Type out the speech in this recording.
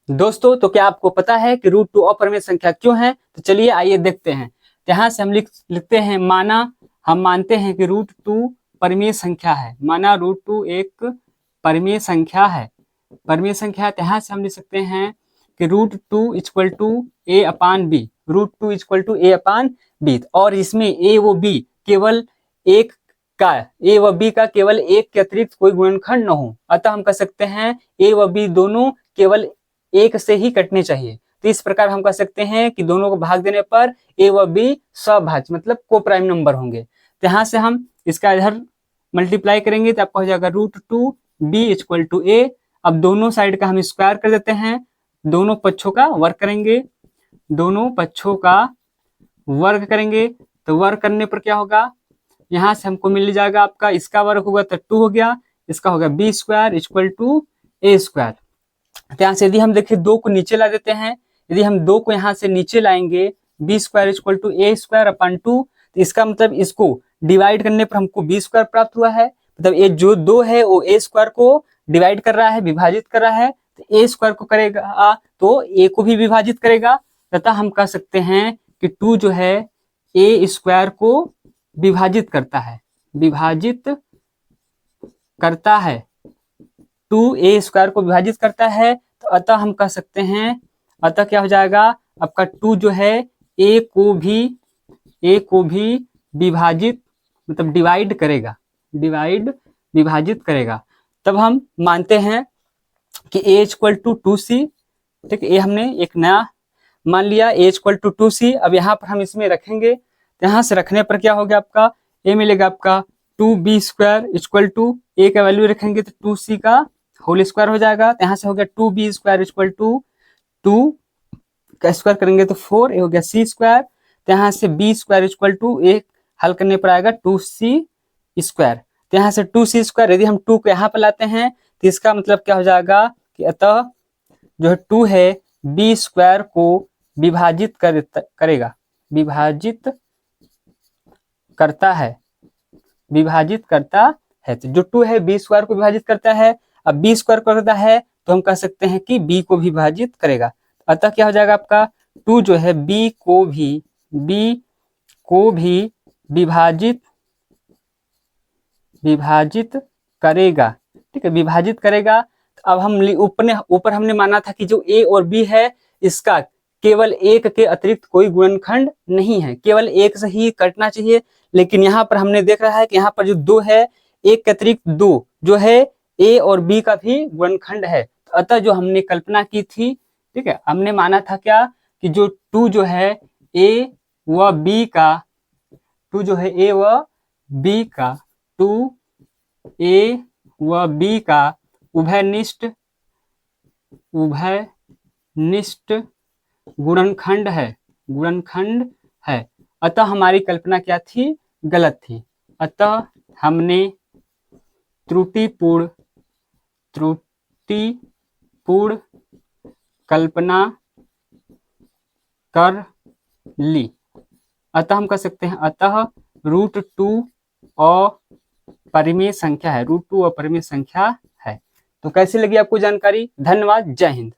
दोस्तों, तो क्या आपको पता है कि रूट टू अपरिमेय संख्या क्यों है? तो चलिए आइए देखते हैं। यहाँ से हम लिखते हैं हम मानते हैं कि रूट टू परिमेय संख्या है। माना रूट टू एक परिमेय संख्या है। परिमेय संख्या यहाँ से हम लिख सकते हैं कि root two equal to A upon B. Root two equal to A upon B, और इसमें ए व बी केवल एक का ए व बी का केवल एक के अतिरिक्त कोई गुणनखंड न हो। अतः हम कह सकते हैं ए व बी दोनों केवल एक से ही कटने चाहिए। तो इस प्रकार हम कह सकते हैं कि दोनों को भाग देने पर ए व बी सभाज्य मतलब को प्राइम नंबर होंगे। तो यहाँ से हम इसका इधर मल्टीप्लाई करेंगे तो आपका हो जाएगा root two B equal to A. अब दोनों साइड का हम स्क्वायर कर देते हैं, दोनों पक्षों का वर्ग करेंगे। दोनों पक्षों का वर्ग करेंगे तो वर्ग करने पर क्या होगा, यहाँ से हमको मिल जाएगा आपका इसका वर्ग होगा तो 2 हो गया, इसका होगा B square equal to A square. तो यहाँ से यदि हम देखिए 2 को नीचे ला देते हैं, यदि हम 2 को यहाँ से नीचे लाएंगे B square equal to A square upon 2, तो इसका मतलब इसको डिवाइड करने पर हमको बी स्क्वायर प्राप्त हुआ है। मतलब ये जो 2 है वो ए स्क्वायर को डिवाइड कर रहा है, विभाजित कर रहा है। तो ए स्क्वायर को करेगा तो ए को भी विभाजित करेगा, तथा हम कह सकते हैं कि 2 जो है ए स्क्वायर को विभाजित करता है, विभाजित करता है। 2 ए स्क्वायर को विभाजित करता है, तो अतः हम कह सकते हैं, अतः क्या हो जाएगा आपका 2 जो है ए को भी विभाजित मतलब डिवाइड करेगा, विभाजित करेगा। तब हम मानते हैं कि ए इक्वल टू 2c। ठीक है, ये हमने एक नया मान लिया ए इक्वल टू 2c। अब यहाँ पर हम इसमें रखेंगे, यहाँ से रखने पर क्या हो गया आपका ए मिलेगा आपका 2b स्क्वायर इक्वल टू ए का वैल्यू रखेंगे तो 2c का होल स्क्वायर हो जाएगा। यहाँ से हो गया 2b स्क्वायर इक्वल टू 2 का स्क्वायर करेंगे तो 4, ये हो गया c स्क्वायर। तो यहाँ से b स्क्वायर इक्वल टू एक हल करने पर आएगा 2c स्क्वायर। तो यहाँ से 2c स्क्वायर यदि हम 2 को यहाँ पर लाते हैं तो इसका मतलब क्या हो जाएगा कि अतः जो है 2 है b स्क्वायर को विभाजित करेगा, विभाजित करता है, विभाजित करता है। तो जो 2 है बी स्क्वायर को विभाजित करता है। अब बी स्क्वायर करता है तो हम कह सकते हैं कि बी को भी विभाजित करेगा। अतः क्या हो जाएगा आपका 2 जो है बी को भी विभाजित करेगा। ठीक है, विभाजित करेगा। तो अब हम ऊपर हमने माना था कि जो ए और बी है इसका केवल एक के अतिरिक्त कोई गुणनखंड नहीं है, केवल एक से ही कटना चाहिए। लेकिन यहाँ पर हमने देख रहा है कि यहाँ पर जो 2 है एक के अतिरिक्त 2 जो है ए और बी का भी गुणनखंड है। तो अतः जो हमने कल्पना की थी, ठीक है, हमने माना था क्या कि जो 2 जो है ए व बी का 2 जो है ए व बी का 2 ए व बी का उभयनिष्ठ गुणनखंड है। अतः हमारी कल्पना क्या थी, गलत थी। अतः हमने त्रुटिपूर्ण कल्पना कर ली। अतः हम कह सकते हैं अतः रूट टू अपरिमेय संख्या है, रूट टू अपरिमेय संख्या है। तो कैसी लगी आपको जानकारी? धन्यवाद, जय हिंद।